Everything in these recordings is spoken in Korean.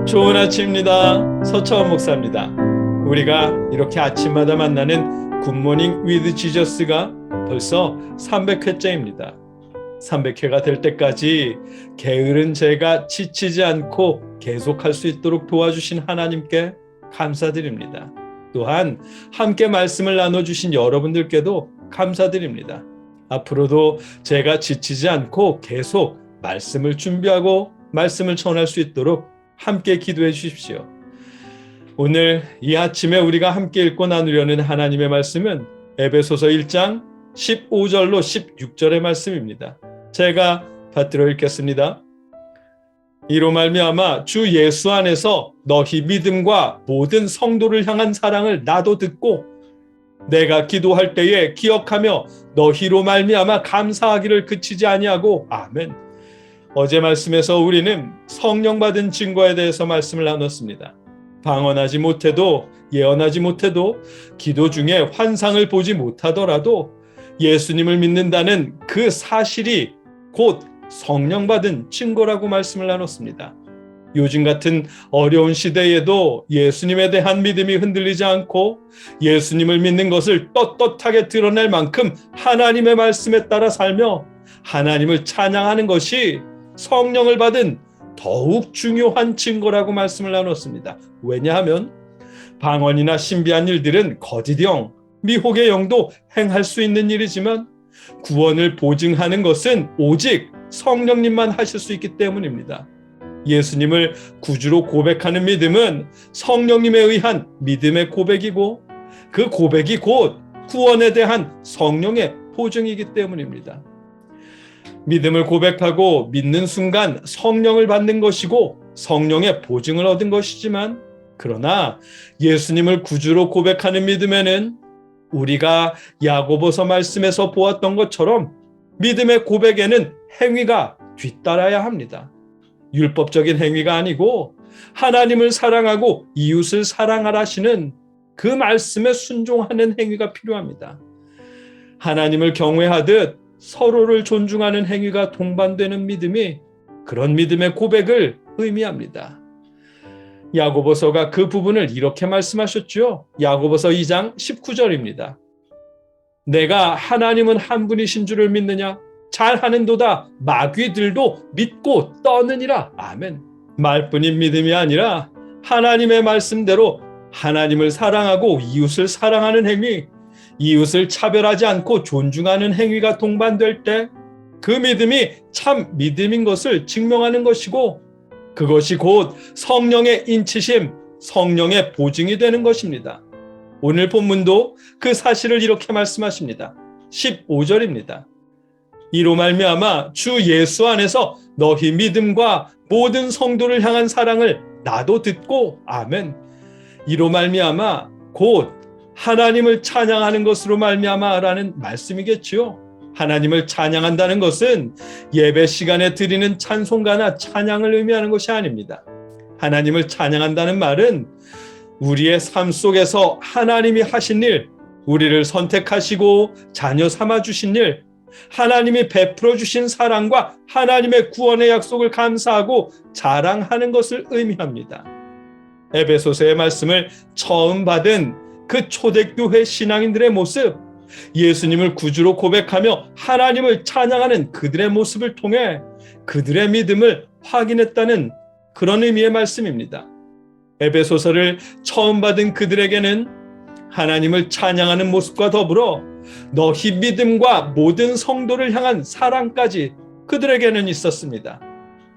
좋은 아침입니다. 서차원 목사입니다. 우리가 이렇게 아침마다 만나는 굿모닝 위드 지저스가 벌써 300회째입니다. 300회가 될 때까지 게으른 제가 지치지 않고 계속할 수 있도록 도와주신 하나님께 감사드립니다. 또한 함께 말씀을 나눠주신 여러분들께도 감사드립니다. 앞으로도 제가 지치지 않고 계속 말씀을 준비하고 말씀을 전할 수 있도록 함께 기도해 주십시오. 오늘 이 아침에 우리가 함께 읽고 나누려는 하나님의 말씀은 에베소서 1장 15절로 16절의 말씀입니다. 제가 받들어 읽겠습니다. 이로 말미암아 주 예수 안에서 너희 믿음과 모든 성도를 향한 사랑을 나도 듣고 내가 기도할 때에 기억하며 너희로 말미암아 감사하기를 그치지 아니하고 아멘. 어제 말씀에서 우리는 성령 받은 증거에 대해서 말씀을 나눴습니다. 방언하지 못해도 예언하지 못해도 기도 중에 환상을 보지 못하더라도 예수님을 믿는다는 그 사실이 곧 성령 받은 증거라고 말씀을 나눴습니다. 요즘 같은 어려운 시대에도 예수님에 대한 믿음이 흔들리지 않고 예수님을 믿는 것을 떳떳하게 드러낼 만큼 하나님의 말씀에 따라 살며 하나님을 찬양하는 것이 성령을 받은 더욱 중요한 증거라고 말씀을 나눴습니다. 왜냐하면 방언이나 신비한 일들은 거짓 영, 미혹의 영도 행할 수 있는 일이지만 구원을 보증하는 것은 오직 성령님만 하실 수 있기 때문입니다. 예수님을 구주로 고백하는 믿음은 성령님에 의한 믿음의 고백이고 그 고백이 곧 구원에 대한 성령의 보증이기 때문입니다. 믿음을 고백하고 믿는 순간 성령을 받는 것이고 성령의 보증을 얻은 것이지만 그러나 예수님을 구주로 고백하는 믿음에는 우리가 야고보서 말씀에서 보았던 것처럼 믿음의 고백에는 행위가 뒤따라야 합니다. 율법적인 행위가 아니고 하나님을 사랑하고 이웃을 사랑하라시는 그 말씀에 순종하는 행위가 필요합니다. 하나님을 경외하듯 서로를 존중하는 행위가 동반되는 믿음이 그런 믿음의 고백을 의미합니다. 야고보서가 그 부분을 이렇게 말씀하셨죠. 야고보서 2장 19절입니다. 내가 하나님은 한 분이신 줄을 믿느냐? 잘하는도다 마귀들도 믿고 떠느니라. 아멘. 말뿐인 믿음이 아니라 하나님의 말씀대로 하나님을 사랑하고 이웃을 사랑하는 행위, 이웃을 차별하지 않고 존중하는 행위가 동반될 때 그 믿음이 참 믿음인 것을 증명하는 것이고 그것이 곧 성령의 인치심, 성령의 보증이 되는 것입니다. 오늘 본문도 그 사실을 이렇게 말씀하십니다. 15절입니다. 이로 말미암아 주 예수 안에서 너희 믿음과 모든 성도를 향한 사랑을 나도 듣고 아멘. 이로 말미암아 곧 하나님을 찬양하는 것으로 말미암아라는 말씀이겠지요. 하나님을 찬양한다는 것은 예배 시간에 드리는 찬송가나 찬양을 의미하는 것이 아닙니다. 하나님을 찬양한다는 말은 우리의 삶 속에서 하나님이 하신 일, 우리를 선택하시고 자녀 삼아 주신 일, 하나님이 베풀어 주신 사랑과 하나님의 구원의 약속을 감사하고 자랑하는 것을 의미합니다. 에베소서의 말씀을 처음 받은 그 초대교회 신앙인들의 모습, 예수님을 구주로 고백하며 하나님을 찬양하는 그들의 모습을 통해 그들의 믿음을 확인했다는 그런 의미의 말씀입니다. 에베소서를 처음 받은 그들에게는 하나님을 찬양하는 모습과 더불어 너희 믿음과 모든 성도를 향한 사랑까지 그들에게는 있었습니다.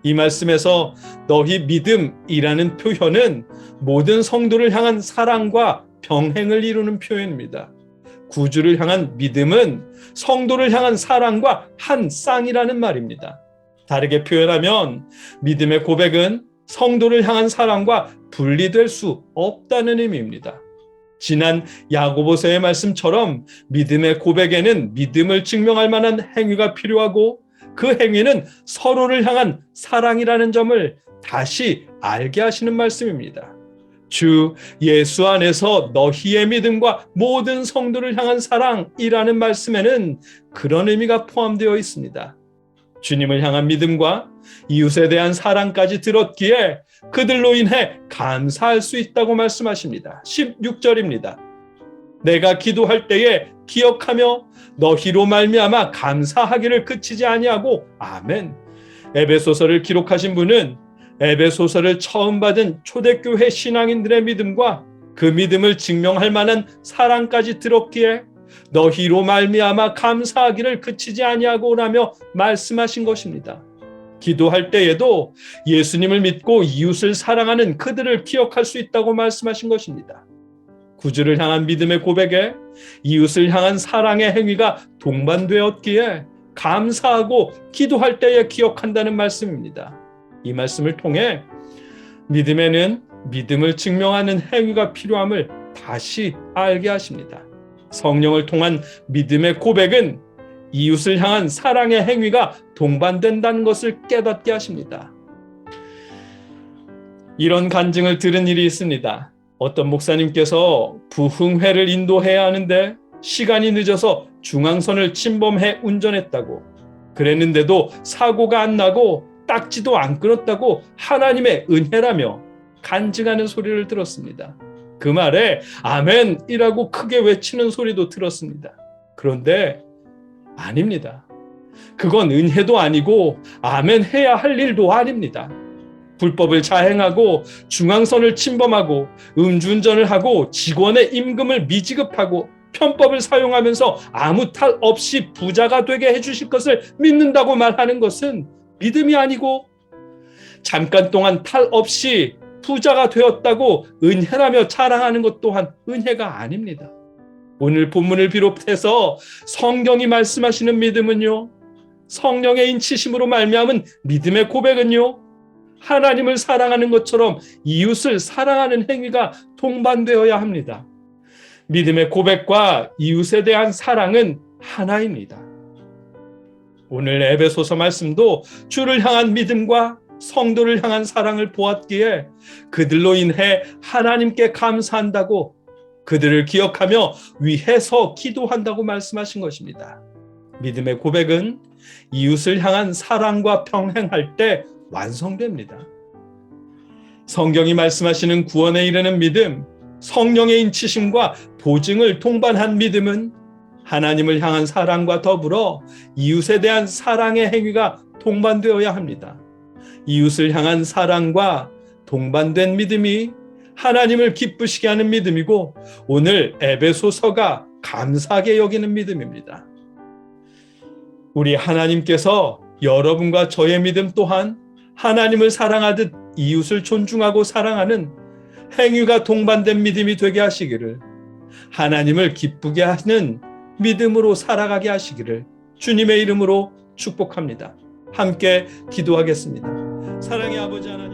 이 말씀에서 너희 믿음이라는 표현은 모든 성도를 향한 사랑과 병행을 이루는 표현입니다. 구주를 향한 믿음은 성도를 향한 사랑과 한 쌍이라는 말입니다. 다르게 표현하면 믿음의 고백은 성도를 향한 사랑과 분리될 수 없다는 의미입니다. 지난 야고보서의 말씀처럼 믿음의 고백에는 믿음을 증명할 만한 행위가 필요하고 그 행위는 서로를 향한 사랑이라는 점을 다시 알게 하시는 말씀입니다. 주 예수 안에서 너희의 믿음과 모든 성도를 향한 사랑이라는 말씀에는 그런 의미가 포함되어 있습니다. 주님을 향한 믿음과 이웃에 대한 사랑까지 들었기에 그들로 인해 감사할 수 있다고 말씀하십니다. 16절입니다. 내가 기도할 때에 기억하며 너희로 말미암아 감사하기를 그치지 아니하고 아멘. 에베소서를 기록하신 분은 에베소서를 처음 받은 초대교회 신앙인들의 믿음과 그 믿음을 증명할 만한 사랑까지 들었기에 너희로 말미암아 감사하기를 그치지 아니하고라며 말씀하신 것입니다. 기도할 때에도 예수님을 믿고 이웃을 사랑하는 그들을 기억할 수 있다고 말씀하신 것입니다. 구주를 향한 믿음의 고백에 이웃을 향한 사랑의 행위가 동반되었기에 감사하고 기도할 때에 기억한다는 말씀입니다. 이 말씀을 통해 믿음에는 믿음을 증명하는 행위가 필요함을 다시 알게 하십니다. 성령을 통한 믿음의 고백은 이웃을 향한 사랑의 행위가 동반된다는 것을 깨닫게 하십니다. 이런 간증을 들은 일이 있습니다. 어떤 목사님께서 부흥회를 인도해야 하는데 시간이 늦어서 중앙선을 침범해 운전했다고, 그랬는데도 사고가 안 나고 딱지도 안 끊었다고 하나님의 은혜라며 간증하는 소리를 들었습니다. 그 말에 아멘이라고 크게 외치는 소리도 들었습니다. 그런데 아닙니다. 그건 은혜도 아니고 아멘 해야 할 일도 아닙니다. 불법을 자행하고 중앙선을 침범하고 음주운전을 하고 직원의 임금을 미지급하고 편법을 사용하면서 아무 탈 없이 부자가 되게 해주실 것을 믿는다고 말하는 것은 믿음이 아니고, 잠깐 동안 탈 없이 부자가 되었다고 은혜라며 자랑하는 것 또한 은혜가 아닙니다. 오늘 본문을 비롯해서 성경이 말씀하시는 믿음은요, 성령의 인치심으로 말미암은 믿음의 고백은요, 하나님을 사랑하는 것처럼 이웃을 사랑하는 행위가 동반되어야 합니다. 믿음의 고백과 이웃에 대한 사랑은 하나입니다. 오늘 에베소서 말씀도 주를 향한 믿음과 성도를 향한 사랑을 보았기에 그들로 인해 하나님께 감사한다고, 그들을 기억하며 위해서 기도한다고 말씀하신 것입니다. 믿음의 고백은 이웃을 향한 사랑과 병행할 때 완성됩니다. 성경이 말씀하시는 구원에 이르는 믿음, 성령의 인치심과 보증을 동반한 믿음은 하나님을 향한 사랑과 더불어 이웃에 대한 사랑의 행위가 동반되어야 합니다. 이웃을 향한 사랑과 동반된 믿음이 하나님을 기쁘시게 하는 믿음이고, 오늘 에베소서가 감사하게 여기는 믿음입니다. 우리 하나님께서 여러분과 저의 믿음 또한 하나님을 사랑하듯 이웃을 존중하고 사랑하는 행위가 동반된 믿음이 되게 하시기를, 하나님을 기쁘게 하는 믿음으로 살아가게 하시기를 주님의 이름으로 축복합니다. 함께 기도하겠습니다. 사랑의 아버지 하나님,